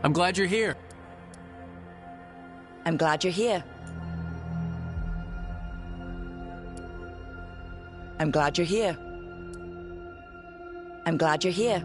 I'm glad you're here. I'm glad you're here. I'm glad you're here. I'm glad you're here.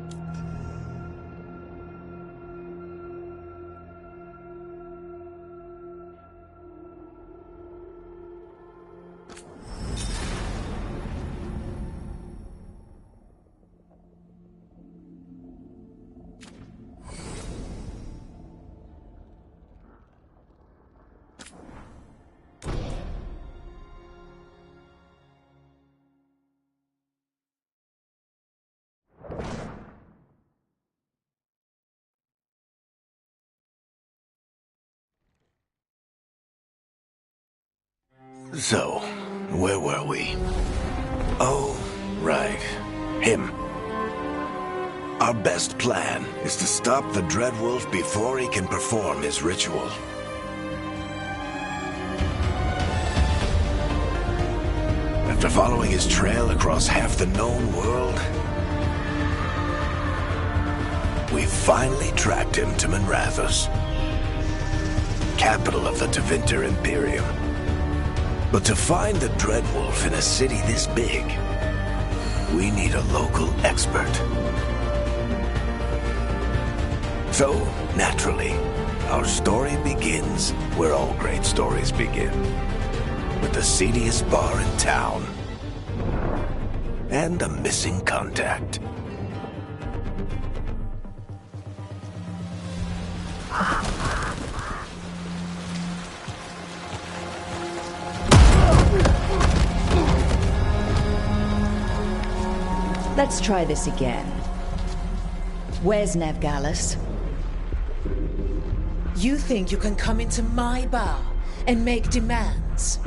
So, where were we? Oh, right. Him. Our best plan is to stop the Dreadwolf before he can perform his ritual. After following his trail across half the known world, we finally tracked him to Minrathous, capital of the Tevinter Imperium. But to find the Dreadwolf in a city this big, we need a local expert. So, naturally, our story begins where all great stories begin. With the seediest bar in town. And a missing contact. Let's try this again. Where's Veilgaurd? You think you can come into my bar and make demands?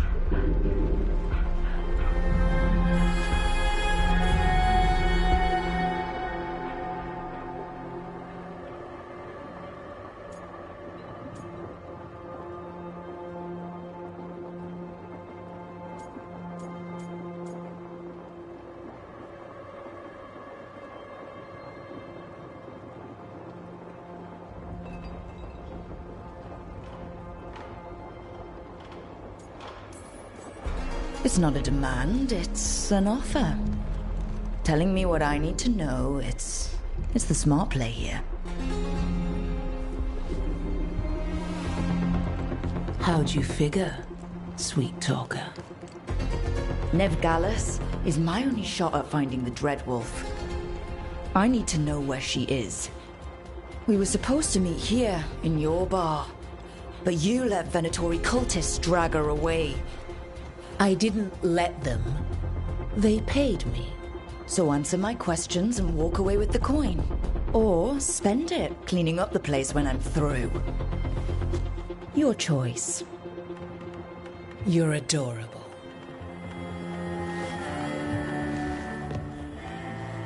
It's not a demand, it's an offer. Telling me what I need to know, it's the smart play here. How'd you figure, sweet talker? Veilgaurd is my only shot at finding the Dreadwolf. I need to know where she is. We were supposed to meet here, in your bar. But you let Venatori cultists drag her away. I didn't let them. They paid me. So answer my questions and walk away with the coin. Or spend it cleaning up the place when I'm through. Your choice. You're adorable.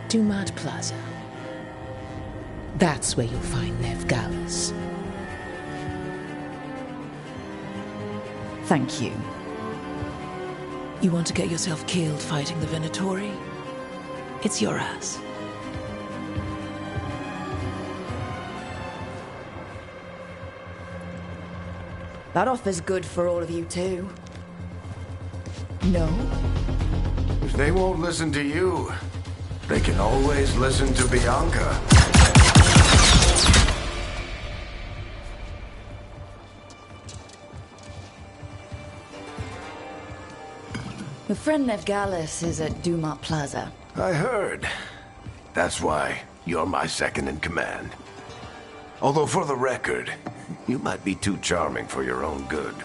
Dumat Plaza. That's where you'll find Veilgaurd. Thank you. You want to get yourself killed fighting the Venatori? It's your ass. That offer's good for all of you too. No? If they won't listen to you, they can always listen to Bianca. Your friend Veilgaurd is at Dumat Plaza. I heard. That's why you're my second in command. Although for the record, you might be too charming for your own good.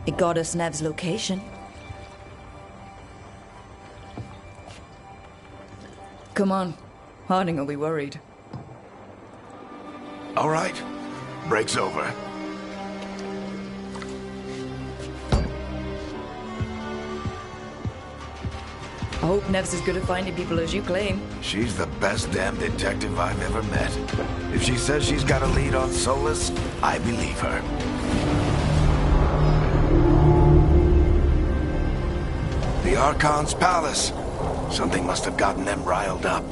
It got us Nev's location. Come on. Harding will be worried. All right. Break's over. I hope Nev's as good at finding people as you claim. She's the best damn detective I've ever met. If she says she's got a lead on Solus, I believe her. The Archon's palace. Something must have gotten them riled up.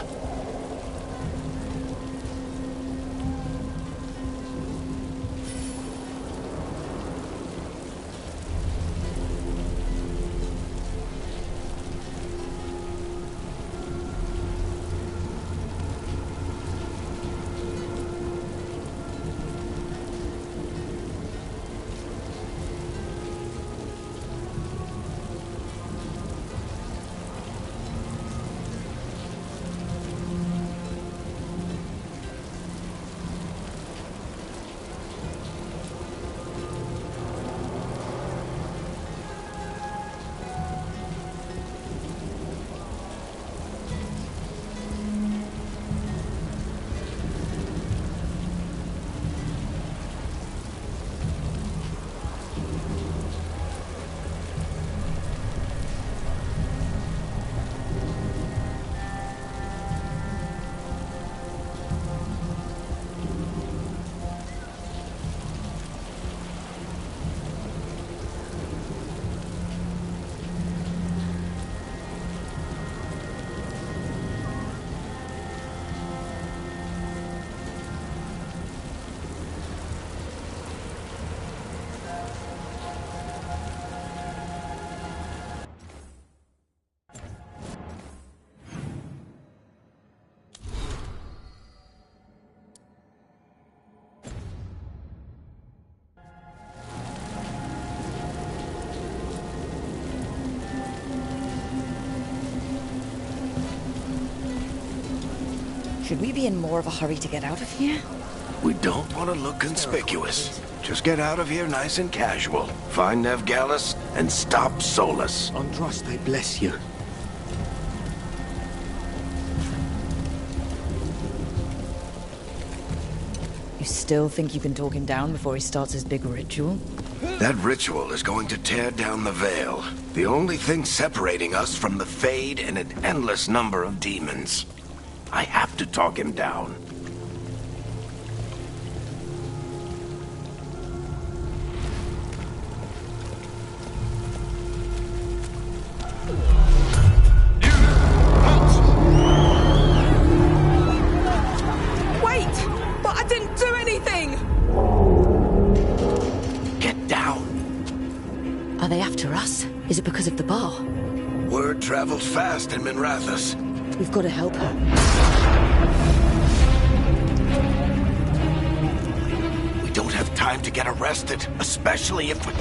Should we be in more of a hurry to get out of here? We don't want to look conspicuous. Just get out of here nice and casual. Find Nev Gallus and stop Solus. Androst, I bless you. You still think you can talk him down before he starts his big ritual? That ritual is going to tear down the veil. The only thing separating us from the Fade and an endless number of demons. I have to talk him down. Wait! But I didn't do anything! Get down. Are they after us? Is it because of the bar? Word travels fast in Minrathous. We've got to help her. We don't have time to get arrested, especially if we...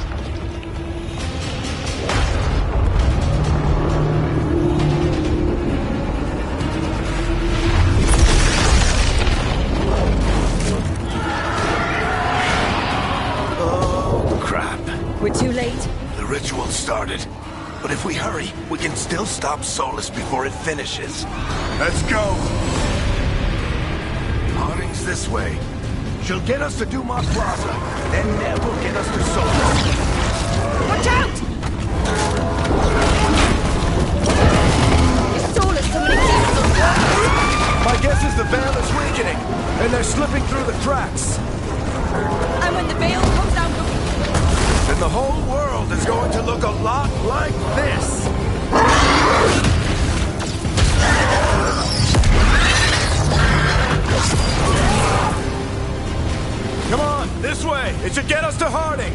Oh, crap. We're too late. The ritual started. But if we hurry, we can still stop Solus before it finishes. Let's go! Harding's this way. She'll get us to Dumont Plaza. Then Nev will get us to Solus. Watch out! Is Solus so many people on the My guess is the veil is weakening, and they're slipping through the cracks. And when the veil comes down looking... And the whole world is going to look a lot like this. Come on, this way. It should get us to Harding.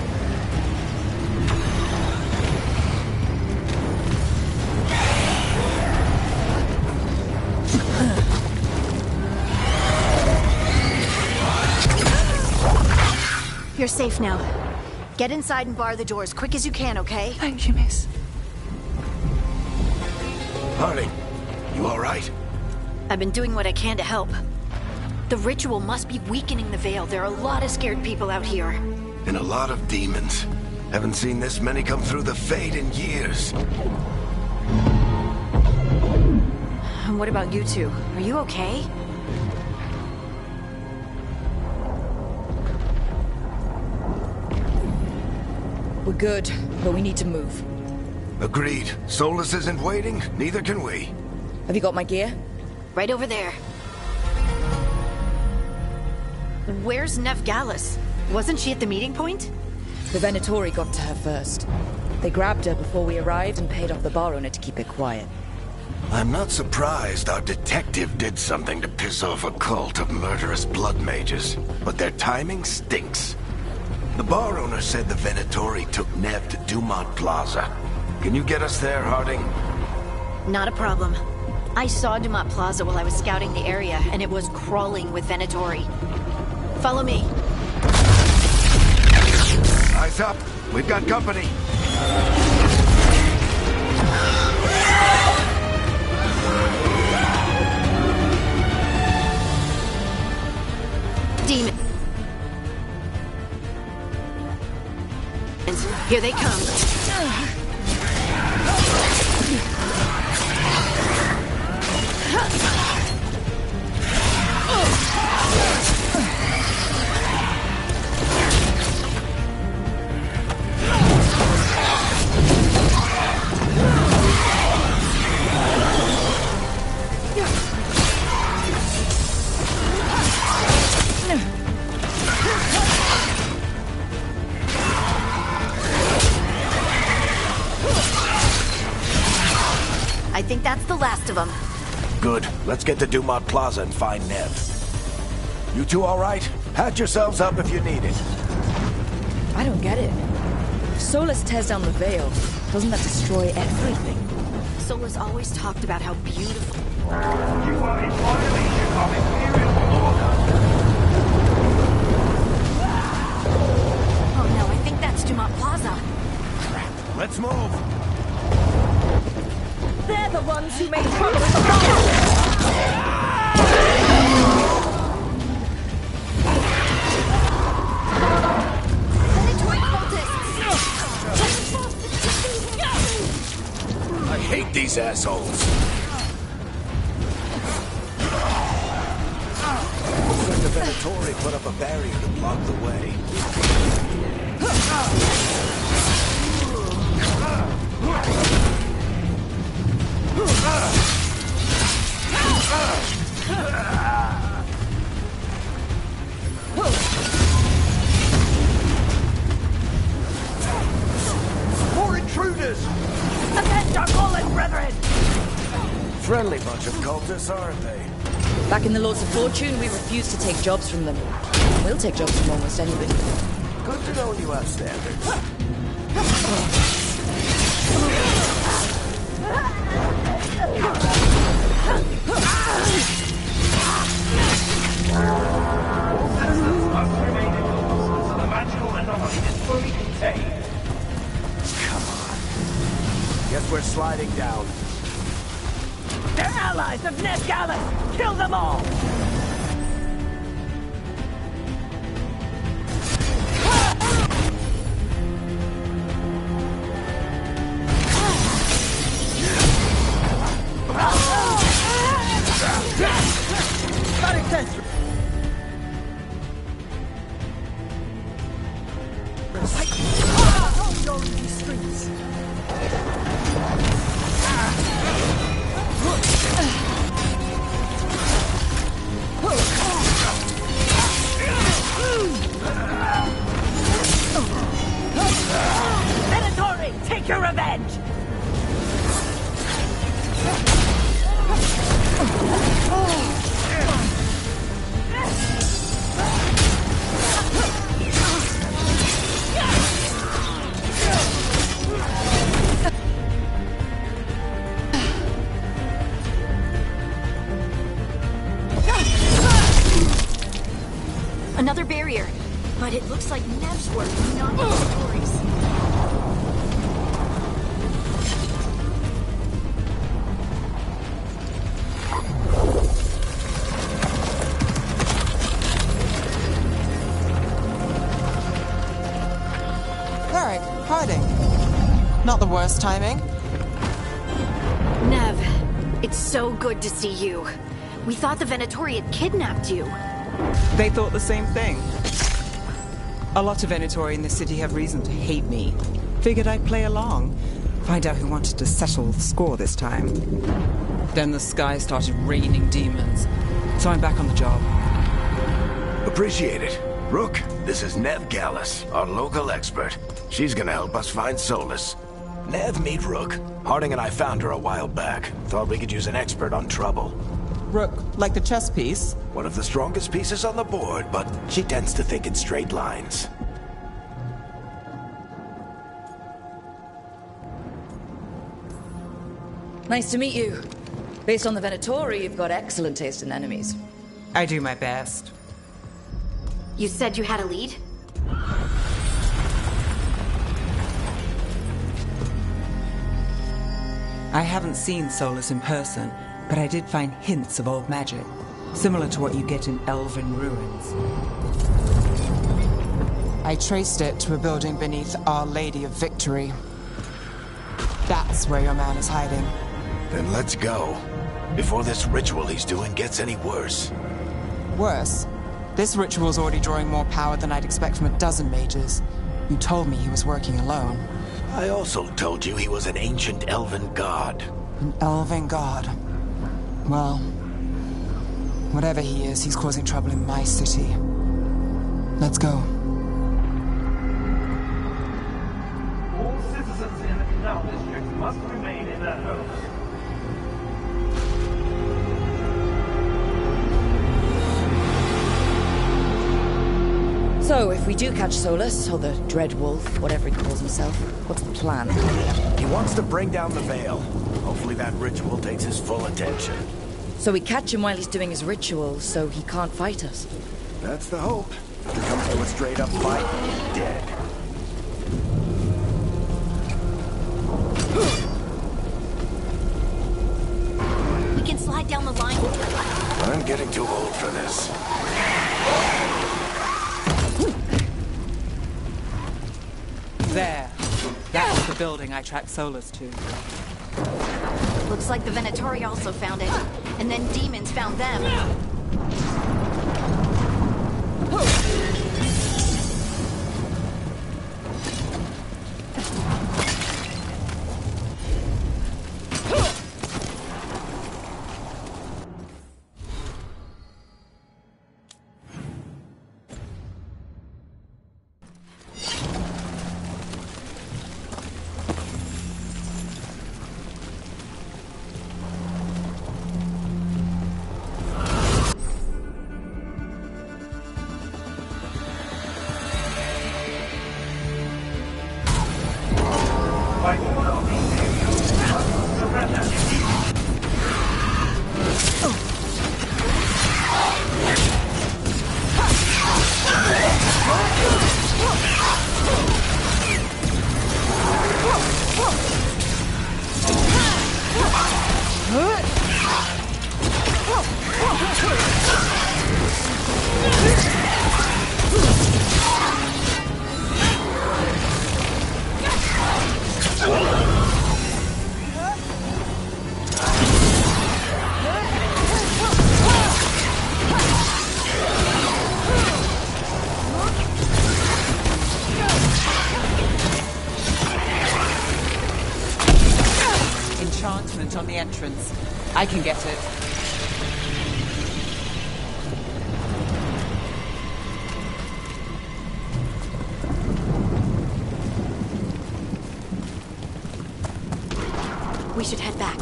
You're safe now. Get inside and bar the door as quick as you can, okay? Thank you, miss. Harding, you all right? I've been doing what I can to help. The ritual must be weakening the veil. There are a lot of scared people out here. And a lot of demons. Haven't seen this many come through the Fade in years. And what about you two? Are you okay? We're good, but we need to move. Agreed. Solus isn't waiting, neither can we. Have you got my gear? Right over there. Where's Nev Gallus? Wasn't she at the meeting point? The Venatori got to her first. They grabbed her before we arrived and paid off the bar owner to keep it quiet. I'm not surprised our detective did something to piss off a cult of murderous blood mages, but their timing stinks. The bar owner said the Venatori took Nev to Dumont Plaza. Can you get us there, Harding? Not a problem. I saw Dumont Plaza while I was scouting the area, and it was crawling with Venatori. Follow me. Eyes up. We've got company. Demons. Here they come. I think that's the last of them. Good. Let's get to Dumont Plaza and find Nev. You two all right? Patch yourselves up if you need it. I don't get it. If Solus tears down the Veil, doesn't that destroy everything? Solus always talked about how beautiful... You are in violation of Imperial order. Oh no, I think that's Dumont Plaza. Let's move. They're the ones who made trouble with the bar! I hate these assholes. Looks like the Venatori put up a barrier to block the way. More intruders! Avenge our fallen brethren! Friendly bunch of cultists, aren't they? Back in the Lords of Fortune, we refused to take jobs from them. We'll take jobs from almost anybody. Good to know you have standards. The magical anomaly is fully contained. Come on. Guess we're sliding down. They're allies of Nev Gallus! Kill them all! Venatori, take your revenge! Another barrier. But it looks like Nev's work, not Venatori's. Alright, Harding. Not the worst timing. Nev, it's so good to see you. We thought the Venatori had kidnapped you. They thought the same thing. A lot of Venatori in the city have reason to hate me. Figured I'd play along. Find out who wanted to settle the score this time. Then the sky started raining demons. So I'm back on the job. Appreciate it. Rook, this is Nev Gallus, our local expert. She's gonna help us find Solus. Nev, meet Rook. Harding and I found her a while back. Thought we could use an expert on trouble. Rook, like the chess piece? One of the strongest pieces on the board, but she tends to think in straight lines. Nice to meet you. Based on the Venatori, you've got excellent taste in enemies. I do my best. You said you had a lead? I haven't seen Solus in person, but I did find hints of old magic, similar to what you get in elven ruins. I traced it to a building beneath Our Lady of Victory. That's where your man is hiding. Then let's go. Before this ritual he's doing gets any worse. Worse, this ritual's already drawing more power than I'd expect from a dozen mages. You told me he was working alone. I also told you he was an ancient elven god. An elven god. Well, whatever he is, he's causing trouble in my city. Let's go. All citizens in the canal district must remain in their homes. So, if we do catch Solus, or the Dread Wolf, whatever he calls himself, what's the plan? He wants to bring down the Veil. Hopefully that ritual takes his full attention. So we catch him while he's doing his ritual, so he can't fight us. That's the hope. If it comes to a straight-up fight, he's dead. We can slide down the line. I'm getting too old for this. There. That's the building I tracked Solus to. Looks like the Venatori also found it. And then demons found them. On the entrance. I can get it. We should head back.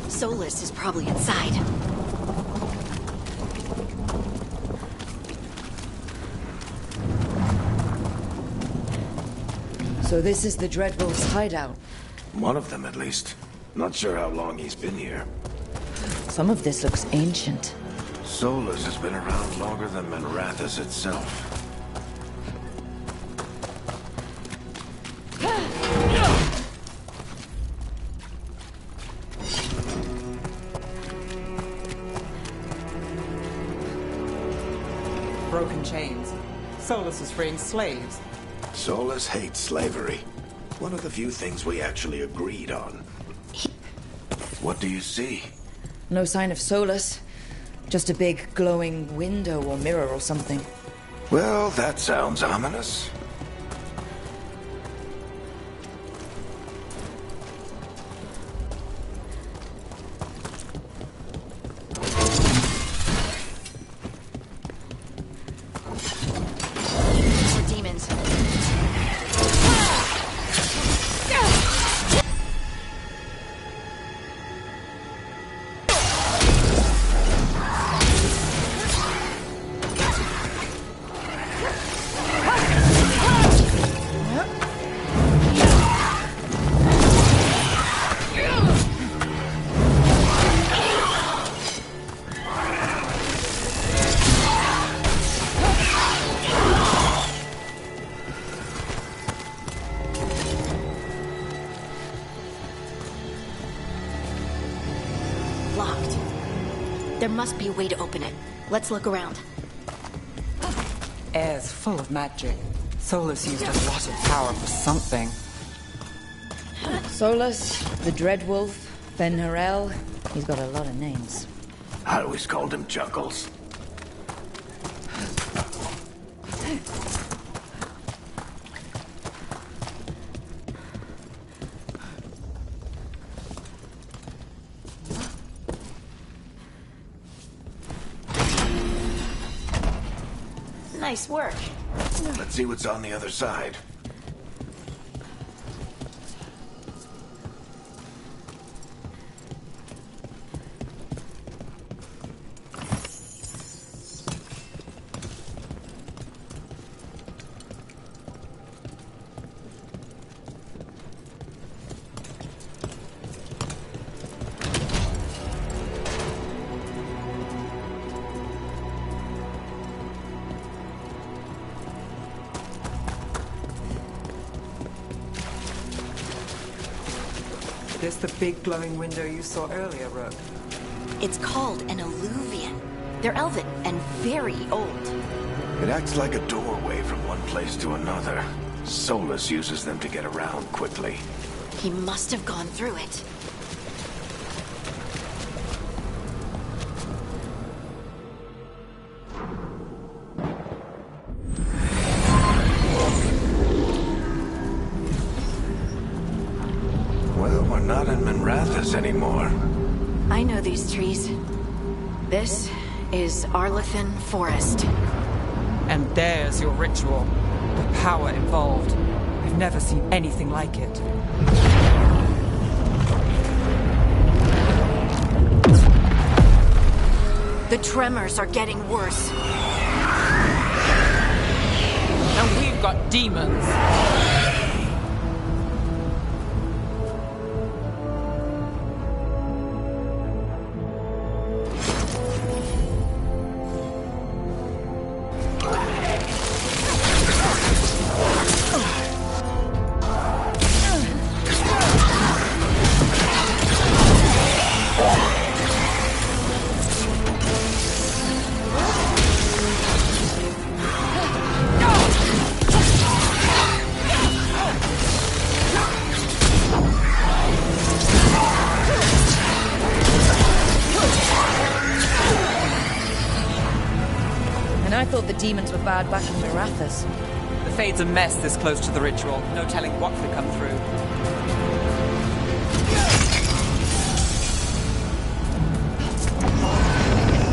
Solus is probably inside. So this is the Dread Wolf's hideout. One of them, at least. Not sure how long he's been here. Some of this looks ancient. Solus has been around longer than Manrathus itself. Broken chains. Solus is freeing slaves. Solus hates slavery. One of the few things we actually agreed on. What do you see? No sign of Solus. Just a big glowing window or mirror or something. Well, that sounds ominous. There must be a way to open it. Let's look around. Air's full of magic. Solus used a lot of power for something. Solus, the Dreadwolf, Fenrirel. He's got a lot of names. I always called him Chuckles. Nice work. Let's see what's on the other side. This the big glowing window you saw earlier, Rook? It's called an alluvian. They're elven and very old. It acts like a doorway from one place to another. Solus uses them to get around quickly. He must have gone through it. Well, we're not in Minrathous anymore. I know these trees. This is Arlethan Forest. And there's your ritual. The power involved. I've never seen anything like it. The tremors are getting worse. And we've got demons. I thought the demons were bad back in Minrathous. The Fade's a mess this close to the ritual. No telling what could come through.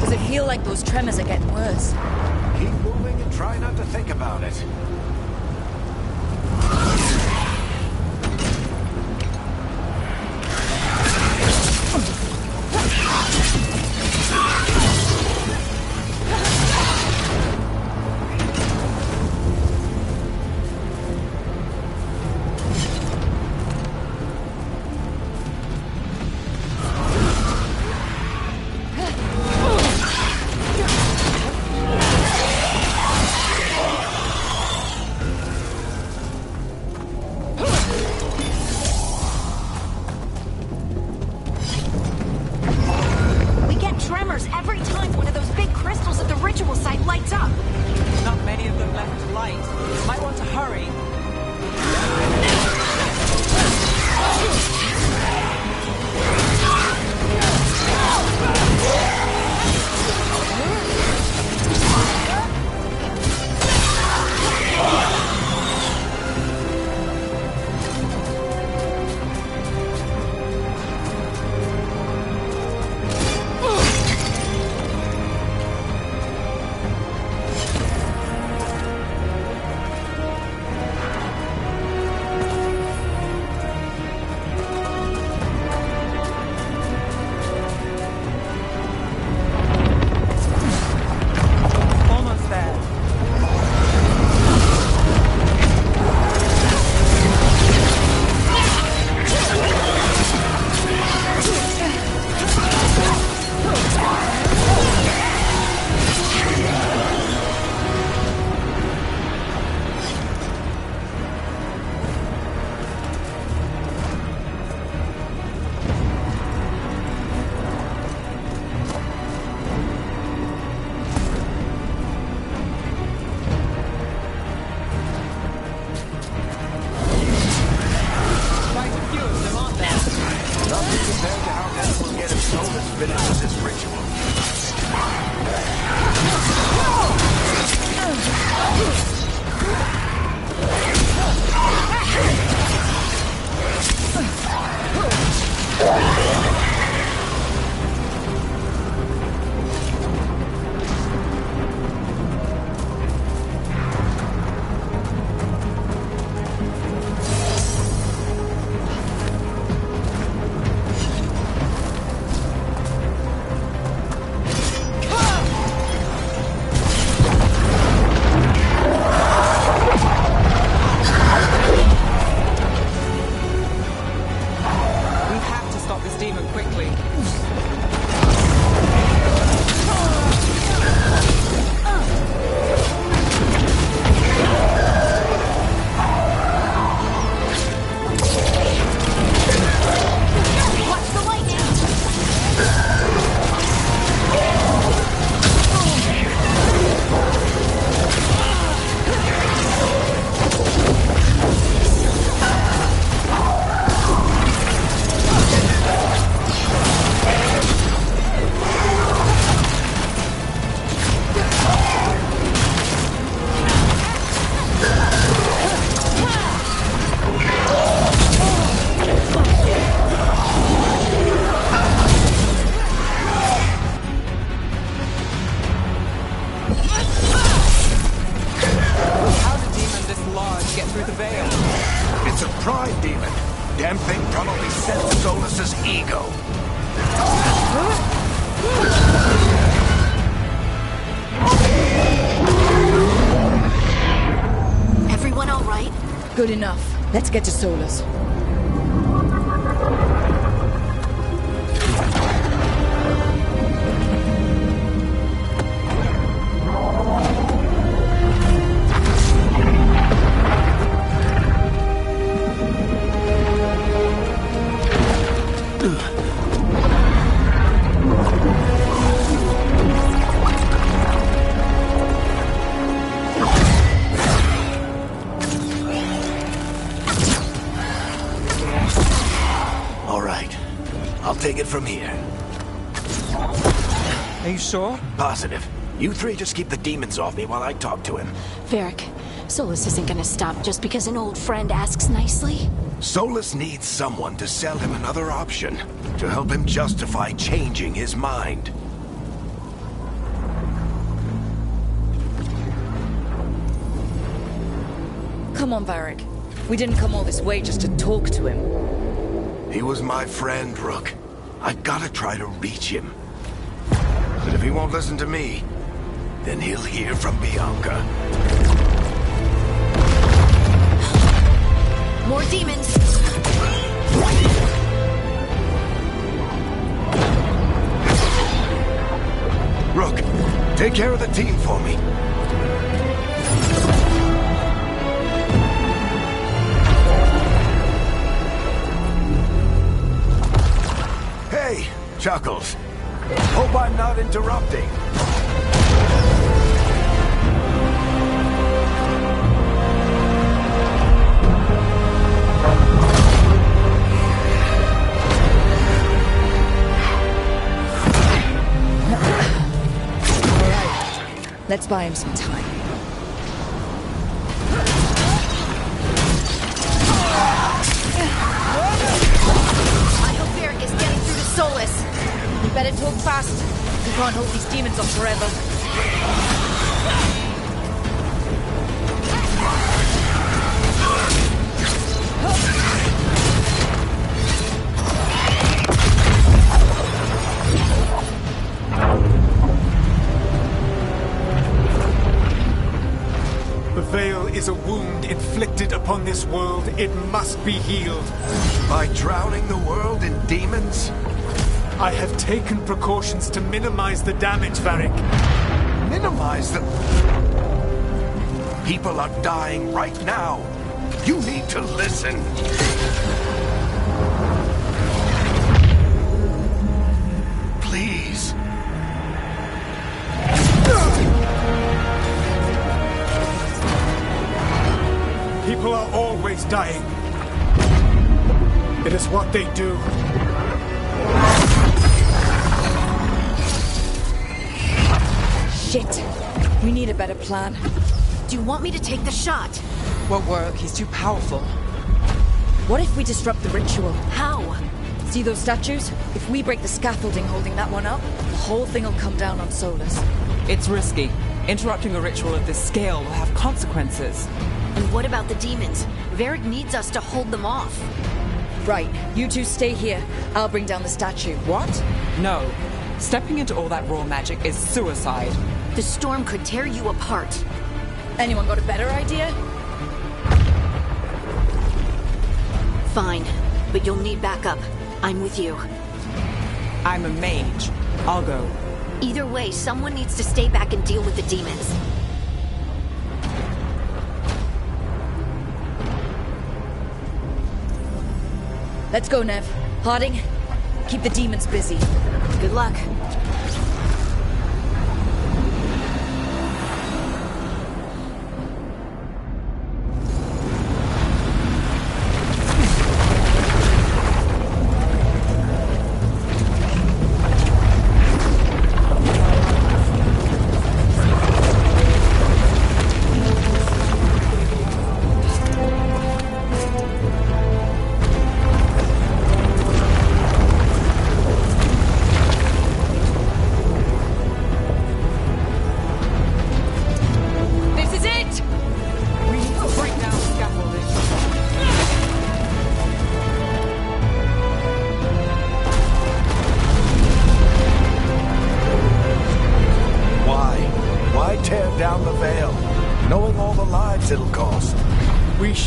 Does it feel like those tremors are getting worse? Keep moving and try not to think about it. a pride demon. Damn thing probably sensed Solus's ego. Everyone all right? Good enough. Let's get to Solus. Take it from here. Are you sure? Positive. You three just keep the demons off me while I talk to him. Varric, Solus isn't gonna stop just because an old friend asks nicely. Solus needs someone to sell him another option, to help him justify changing his mind. Come on, Varric. We didn't come all this way just to talk to him. He was my friend, Rook. I gotta try to reach him. But if he won't listen to me, then he'll hear from Bianca. More demons! Rook, take care of the team for me. Hey, Chuckles. Hope I'm not interrupting. Let's buy him some time. I hope Varric is getting through to Solus. We better talk fast. We can't hold these demons off forever. The veil is a wound inflicted upon this world. It must be healed. By drowning the world in demons? I have taken precautions to minimize the damage, Varric. Minimize them? People are dying right now. You need to listen. Please. People are always dying. It is what they do. Shit. We need a better plan. Do you want me to take the shot? Won't work. He's too powerful. What if we disrupt the ritual? How? See those statues? If we break the scaffolding holding that one up, the whole thing will come down on Solus. It's risky. Interrupting a ritual of this scale will have consequences. And what about the demons? Varric needs us to hold them off. Right. You two stay here. I'll bring down the statue. What? No. Stepping into all that raw magic is suicide. The storm could tear you apart. Anyone got a better idea? Fine, but you'll need backup. I'm with you. I'm a mage. I'll go. Either way, someone needs to stay back and deal with the demons. Let's go, Nev. Harding, keep the demons busy. Good luck.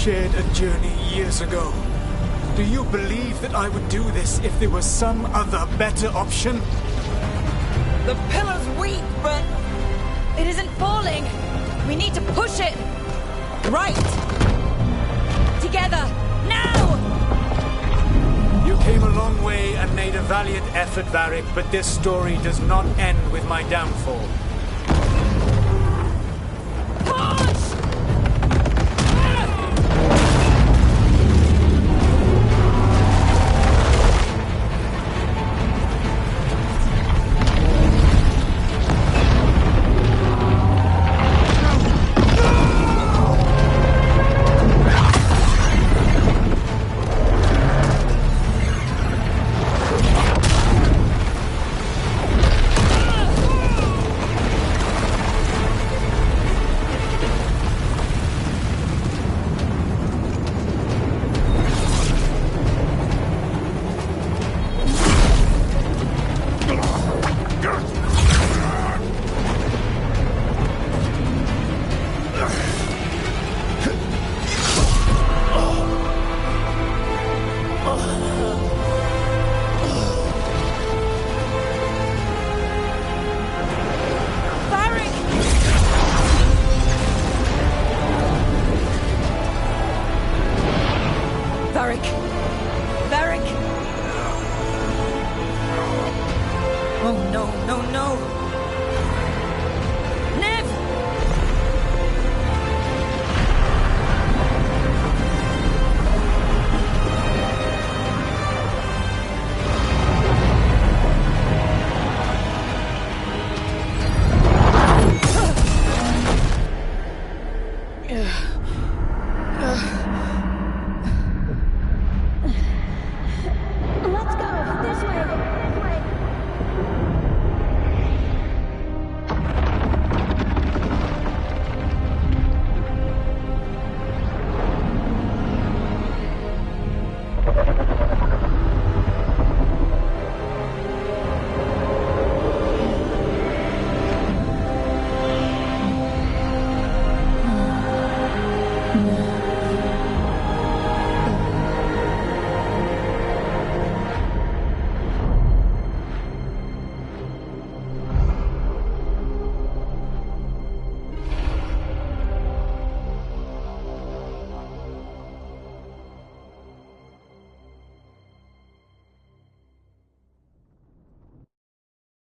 shared a journey years ago. Do you believe that I would do this if there was some other better option? The pillar's weak, but it isn't falling. We need to push it. Right. Together. Now! You came a long way and made a valiant effort, Varric, but this story does not end with my downfall. Push!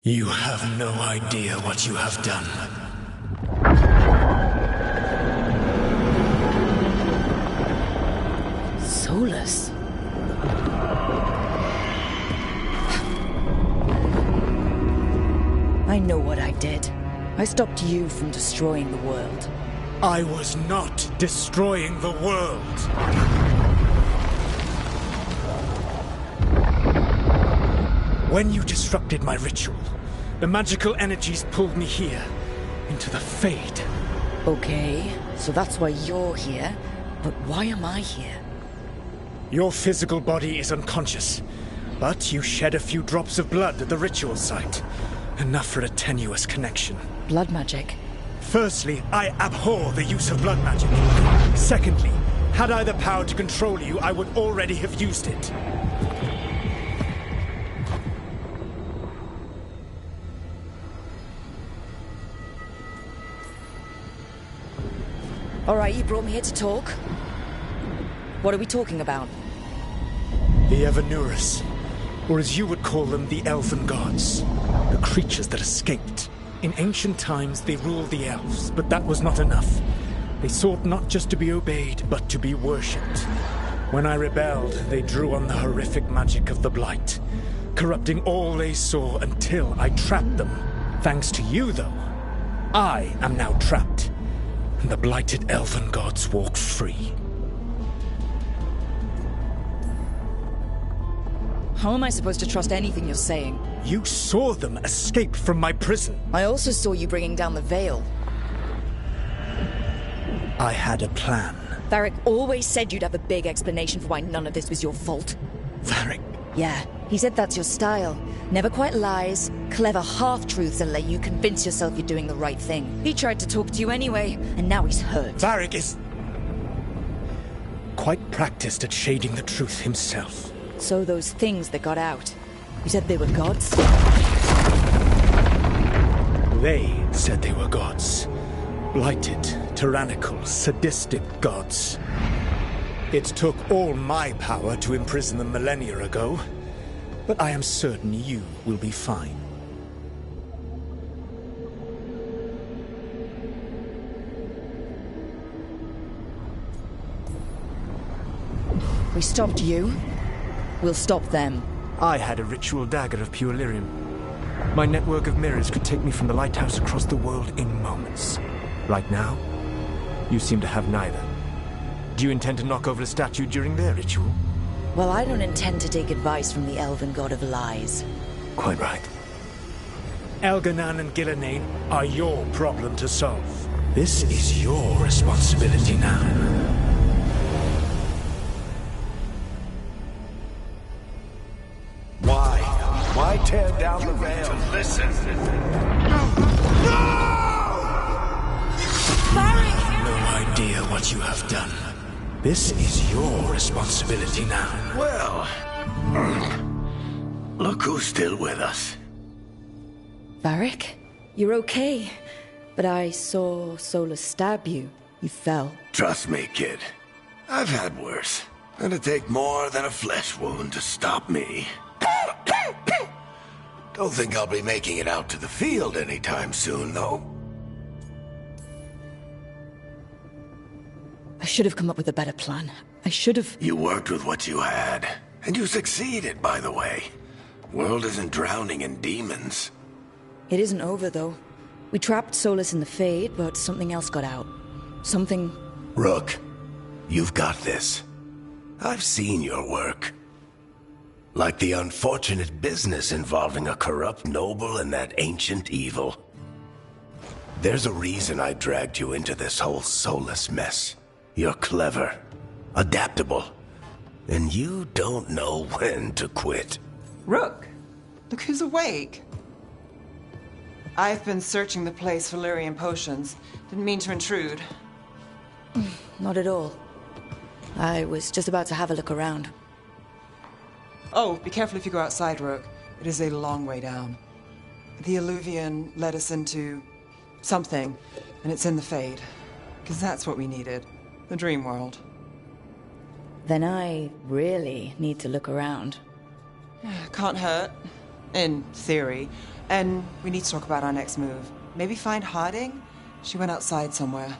You have no idea what you have done. Solus. I know what I did. I stopped you from destroying the world. I was not destroying the world. When you disrupted my ritual, the magical energies pulled me here, into the Fade. Okay, so that's why you're here, but why am I here? Your physical body is unconscious, but you shed a few drops of blood at the ritual site. Enough for a tenuous connection. Blood magic? Firstly, I abhor the use of blood magic. Secondly, had I the power to control you, I would already have used it. Alright, you brought me here to talk. What are we talking about? The Evanurus, or as you would call them, the Elven Gods. The creatures that escaped. In ancient times, they ruled the elves, but that was not enough. They sought not just to be obeyed, but to be worshipped. When I rebelled, they drew on the horrific magic of the Blight, corrupting all they saw until I trapped them. Thanks to you, though, I am now trapped. And the blighted Elven Gods walk free. How am I supposed to trust anything you're saying? You saw them escape from my prison. I also saw you bringing down the Veil. I had a plan. Varric always said you'd have a big explanation for why none of this was your fault. Varric? Yeah, he said that's your style. Never quite lies, clever half-truths that let you convince yourself you're doing the right thing. He tried to talk to you anyway, and now he's hurt. Varric is... quite practiced at shading the truth himself. So those things that got out, you said they were gods? They said they were gods. Blighted, tyrannical, sadistic gods. It took all my power to imprison them millennia ago, but I am certain you will be fine. We stopped you. We'll stop them. I had a ritual dagger of pure lyrium. My network of mirrors could take me from the lighthouse across the world in moments. Right now, you seem to have neither. Do you intend to knock over a statue during their ritual? Well, I don't intend to take advice from the elven god of lies. Quite right. Elganan and Gillenane are your problem to solve. This is your responsibility now. Why tear down the veil? Listen. No idea what you have done. This is your responsibility now. Well, look who's still with us. Varric? You're okay. But I saw Solus stab you. You fell. Trust me, kid. I've had worse. It'll take more than a flesh wound to stop me. Don't think I'll be making it out to the field anytime soon, though. I should have come up with a better plan. I should have... You worked with what you had. And you succeeded, by the way. World isn't drowning in demons. It isn't over, though. We trapped Solus in the Fade, but something else got out. Something... Rook, you've got this. I've seen your work. Like the unfortunate business involving a corrupt noble and that ancient evil. There's a reason I dragged you into this whole Solus mess. You're clever, adaptable, and you don't know when to quit. Rook, look who's awake. I've been searching the place for lyrium potions. Didn't mean to intrude. Not at all. I was just about to have a look around. Oh, be careful if you go outside, Rook. It is a long way down. The Alluvian led us into something, and it's in the Fade. Because that's what we needed. The dream world. Then I really need to look around. Can't hurt. In theory. And we need to talk about our next move. Maybe find Harding? She went outside somewhere.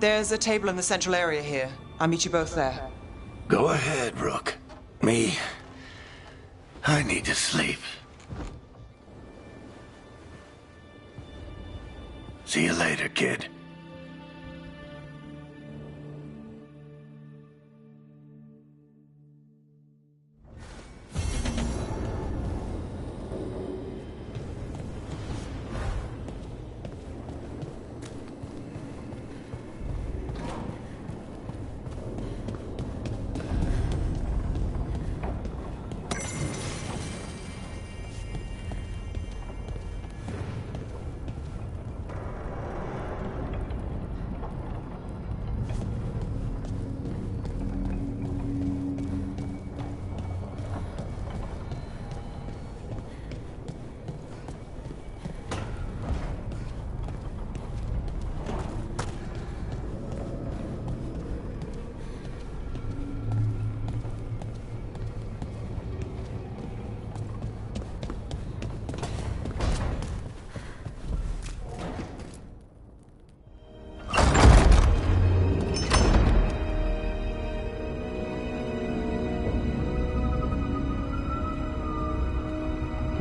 There's a table in the central area here. I'll meet you both there. Go ahead, Rook. Me, I need to sleep. See you later, kid.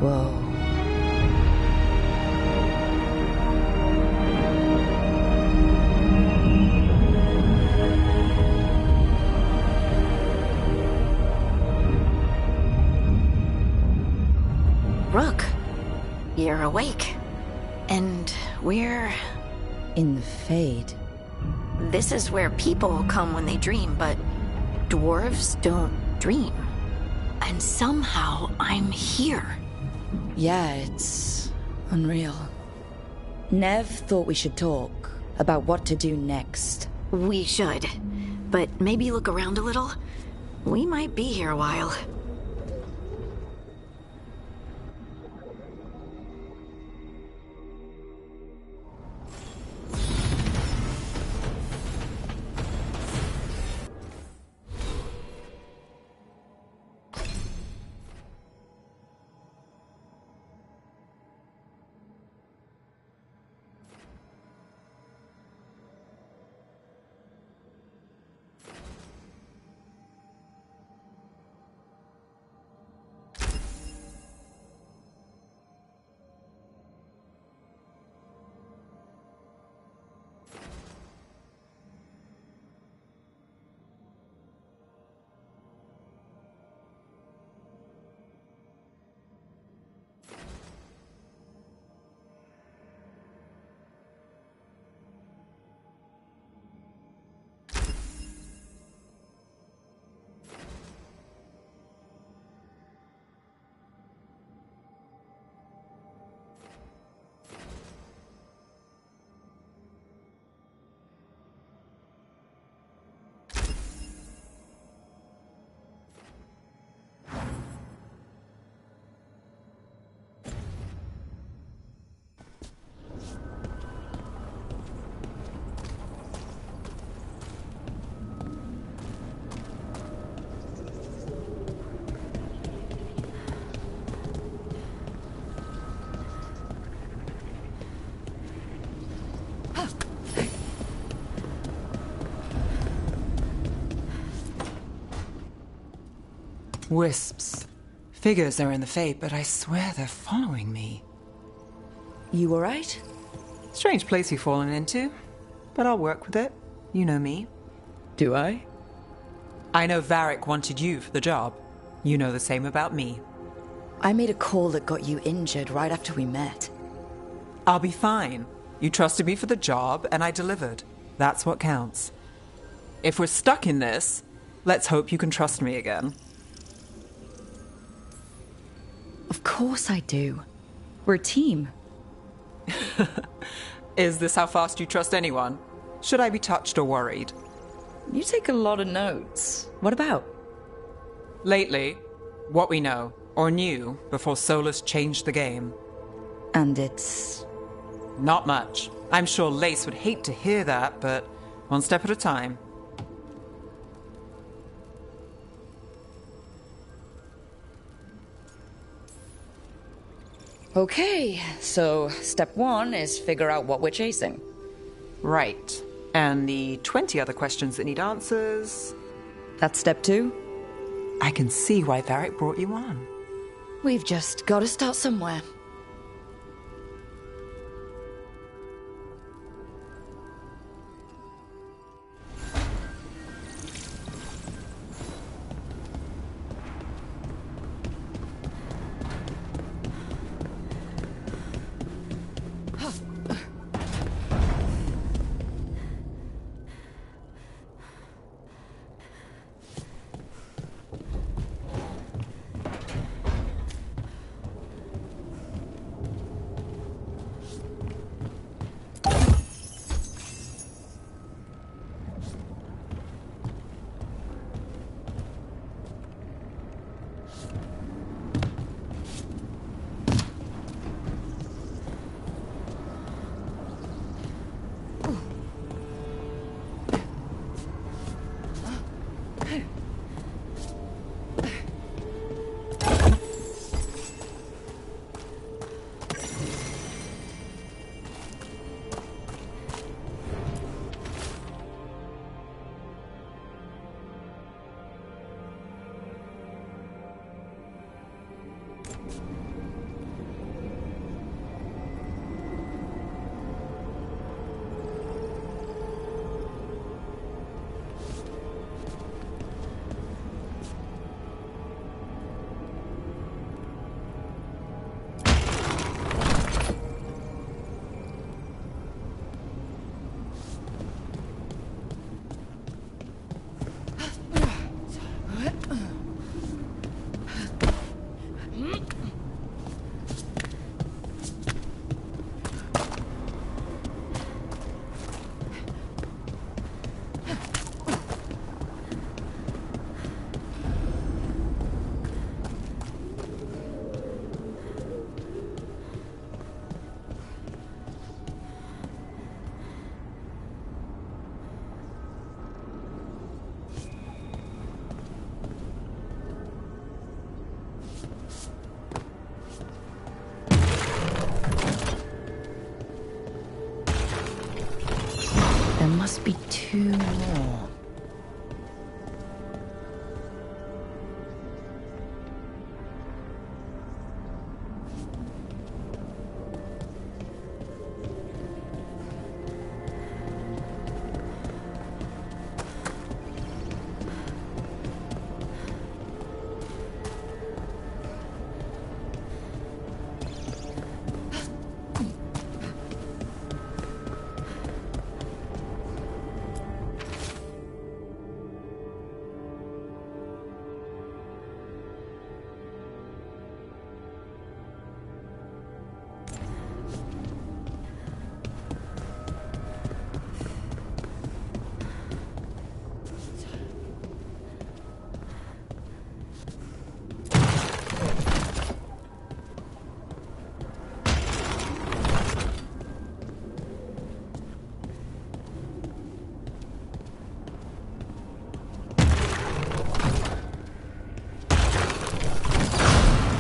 Whoa. Rook, you're awake. And we're... In the Fade. This is where people come when they dream, but dwarves don't dream. And somehow I'm here. Yeah, it's unreal. Nev thought we should talk about what to do next. We should. but maybe look around a little. We might be here a while. Wisps. Figures are in the Fate, but I swear they're following me. You alright? Strange place you've fallen into, but I'll work with it. You know me. Do I? I know Varric wanted you for the job. You know the same about me. I made a call that got you injured right after we met. I'll be fine. You trusted me for the job, and I delivered. That's what counts. If we're stuck in this, let's hope you can trust me again. Of course I do. We're a team. Is this how fast you trust anyone? Should I be touched or worried? You take a lot of notes. What about? Lately, what we know, or knew, before Solus changed the game. And it's... Not much. I'm sure Lace would hate to hear that, but one step at a time. Okay, so step 1 is figure out what we're chasing. Right. And the 20 other questions that need answers... That's step 2? I can see why Varric brought you on. We've just got to start somewhere. 2 more.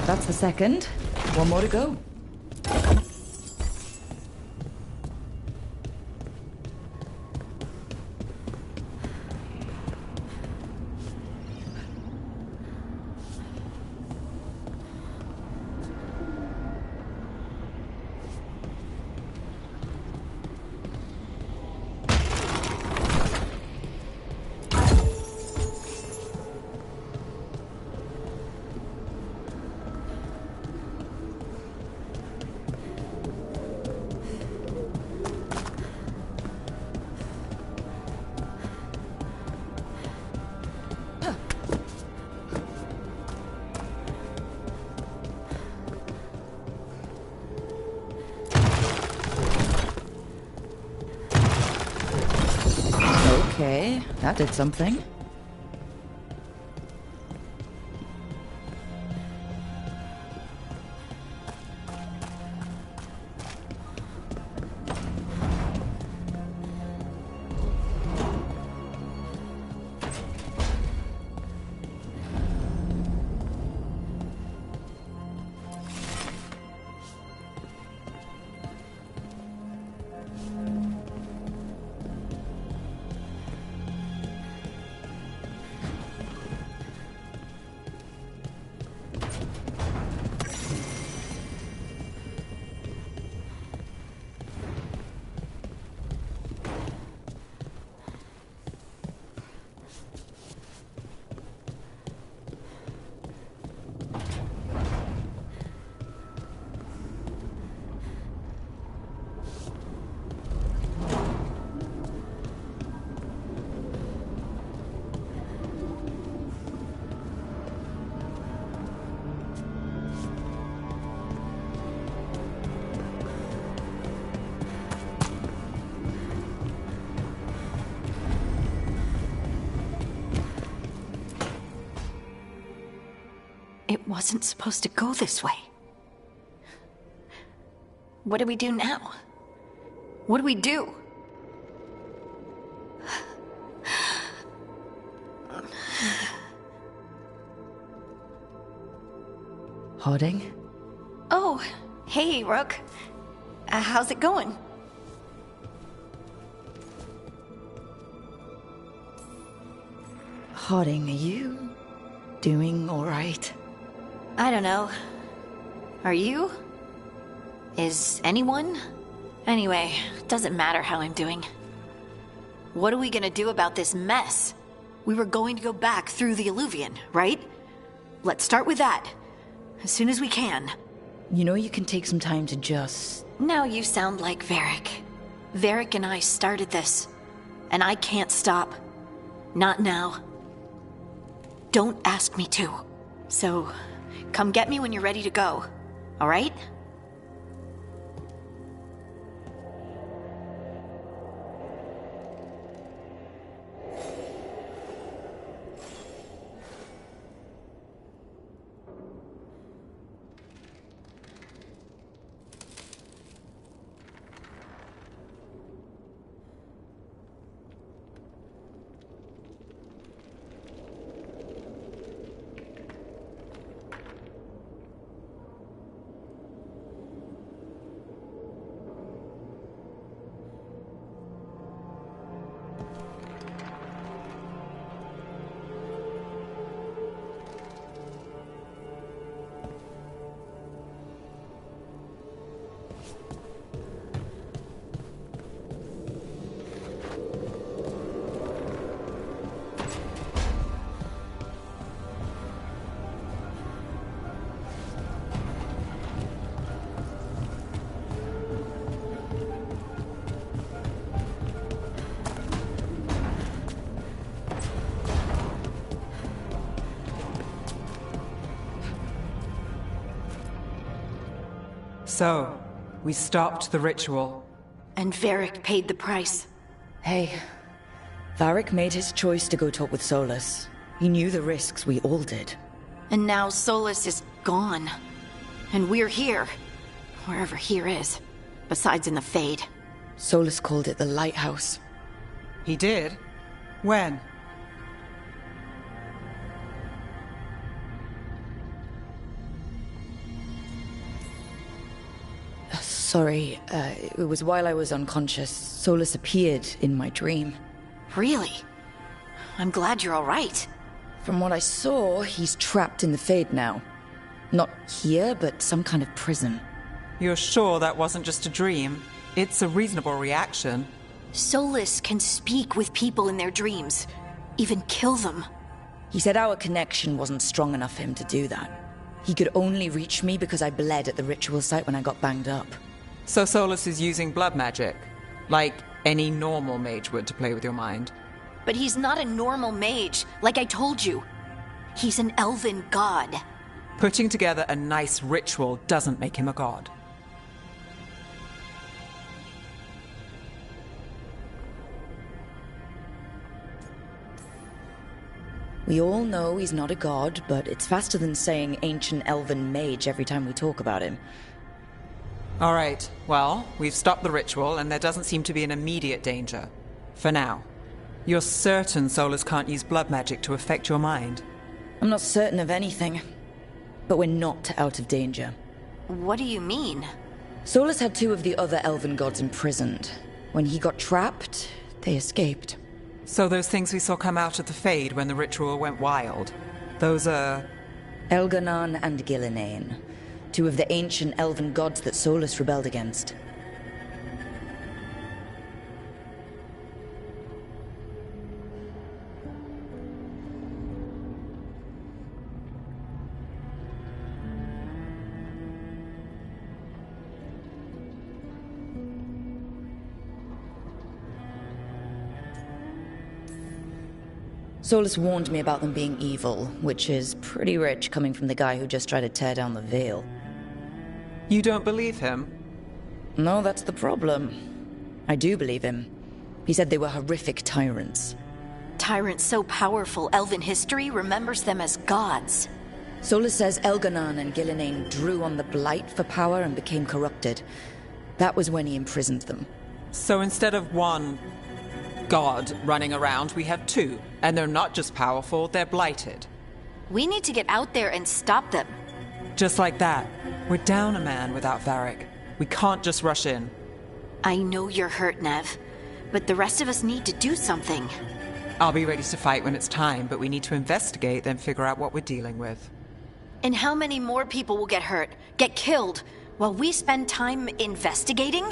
That's the second. One more to go. Okay, that did something. It wasn't supposed to go this way. What do we do now? What do we do? Harding? Oh, hey, Rook. How's it going? Harding, are you doing all right? I don't know. Are you? Is anyone? Anyway, doesn't matter how I'm doing. What are we gonna do about this mess? We were going to go back through the Alluvion, right? Let's start with that. As soon as we can. You know you can take some time to just... Now you sound like Varric. Varric and I started this. And I can't stop. Not now. Don't ask me to. So, come get me when you're ready to go. All right? So, we stopped the ritual. And Varric paid the price. Hey, Varric made his choice to go talk with Solus. He knew the risks, we all did. And now Solus is gone. And we're here. Wherever here is. Besides in the Fade. Solus called it the Lighthouse. He did? When? Sorry, it was while I was unconscious. Solus appeared in my dream. Really? I'm glad you're all right. From what I saw, he's trapped in the Fade now. Not here, but some kind of prison. You're sure that wasn't just a dream? It's a reasonable reaction. Solus can speak with people in their dreams. Even kill them. He said our connection wasn't strong enough for him to do that. He could only reach me because I bled at the ritual site when I got banged up. So Solus is using blood magic? Like any normal mage would to play with your mind? But he's not a normal mage, like I told you. He's an elven god. Putting together a nice ritual doesn't make him a god. We all know he's not a god, but it's faster than saying ancient elven mage every time we talk about him. All right, well, we've stopped the ritual and there doesn't seem to be an immediate danger. For now. You're certain Solus can't use blood magic to affect your mind? I'm not certain of anything, but we're not out of danger. What do you mean? Solus had 2 of the other elven gods imprisoned. When he got trapped, they escaped. So those things we saw come out of the Fade when the ritual went wild, those are... Elganon and Gillinane, 2 of the ancient elven gods that Solus rebelled against. Solus warned me about them being evil, which is pretty rich coming from the guy who just tried to tear down the Veil. You don't believe him? No, that's the problem. I do believe him. He said they were horrific tyrants. Tyrants so powerful, elven history remembers them as gods. Solus says Elganon and Gillinane drew on the Blight for power and became corrupted. That was when he imprisoned them. So instead of one god running around, we have 2. And they're not just powerful, they're blighted. We need to get out there and stop them. Just like that. We're down a man without Varric. We can't just rush in. I know you're hurt, Nev, but the rest of us need to do something. I'll be ready to fight when it's time, but we need to investigate, then figure out what we're dealing with. And how many more people will get hurt, get killed, while we spend time investigating?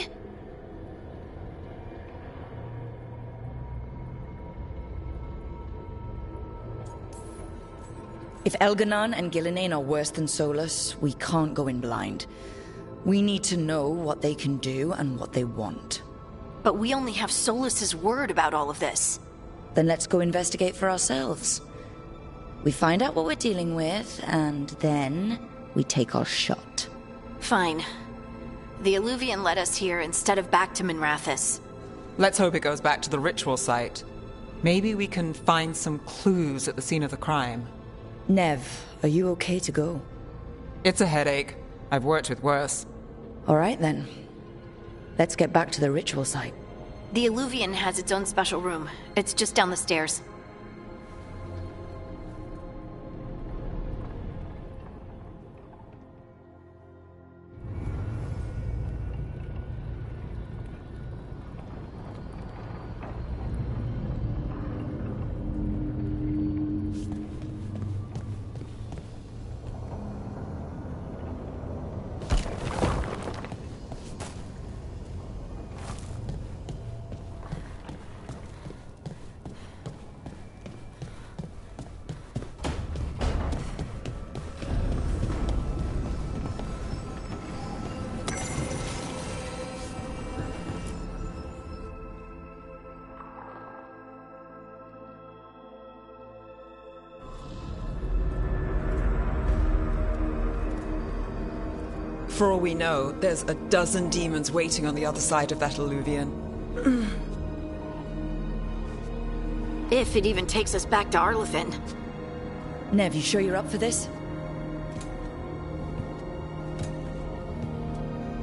If Elganon and Gillinane are worse than Solus, we can't go in blind. We need to know what they can do and what they want. But we only have Solus's word about all of this. Then let's go investigate for ourselves. We find out what we're dealing with, and then we take our shot. Fine. The Illuvian led us here instead of back to Minrathous. Let's hope it goes back to the ritual site. Maybe we can find some clues at the scene of the crime. Nev, are you okay to go? It's a headache. I've worked with worse. All right, then. Let's get back to the ritual site. The Illuvian has its own special room. It's just down the stairs. For all we know, there's a dozen demons waiting on the other side of that alluvion. If it even takes us back to Arlathan. Nev, you sure you're up for this?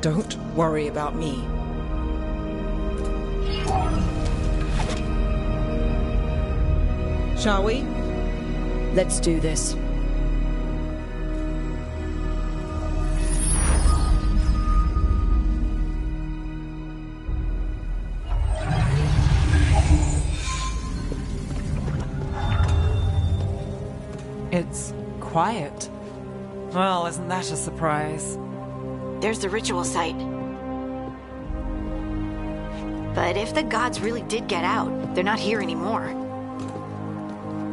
Don't worry about me. Shall we? Let's do this. It's quiet. Well, isn't that a surprise? There's the ritual site. But if the gods really did get out, they're not here anymore.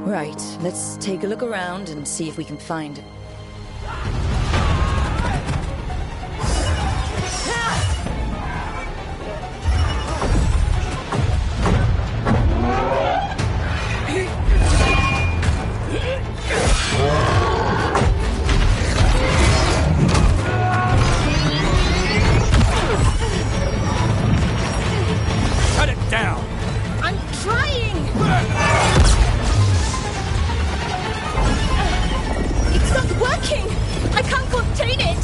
Right, let's take a look around and see if we can find it. Cut it down! I'm trying! It's not working! I can't contain it!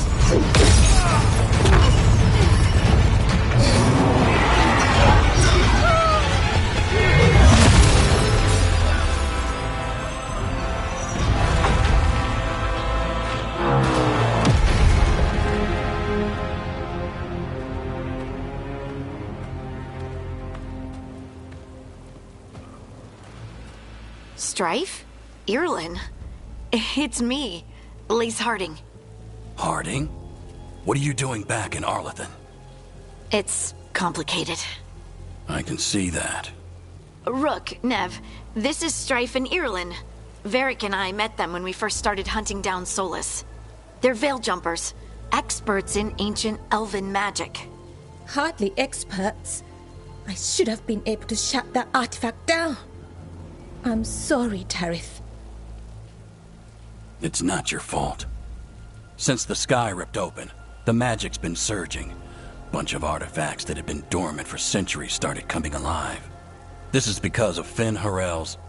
Strife? Irlin? It's me, Lace Harding. Harding? What are you doing back in Arlathan? It's complicated. I can see that. Rook, Nev, this is Strife and Irlin. Varric and I met them when we first started hunting down Solus. They're veil jumpers, experts in ancient elven magic. Hardly experts. I should have been able to shut that artifact down. I'm sorry, Tarith. It's not your fault. Since the sky ripped open, the magic's been surging. Bunch of artifacts that had been dormant for centuries started coming alive. This is because of Finn Harel's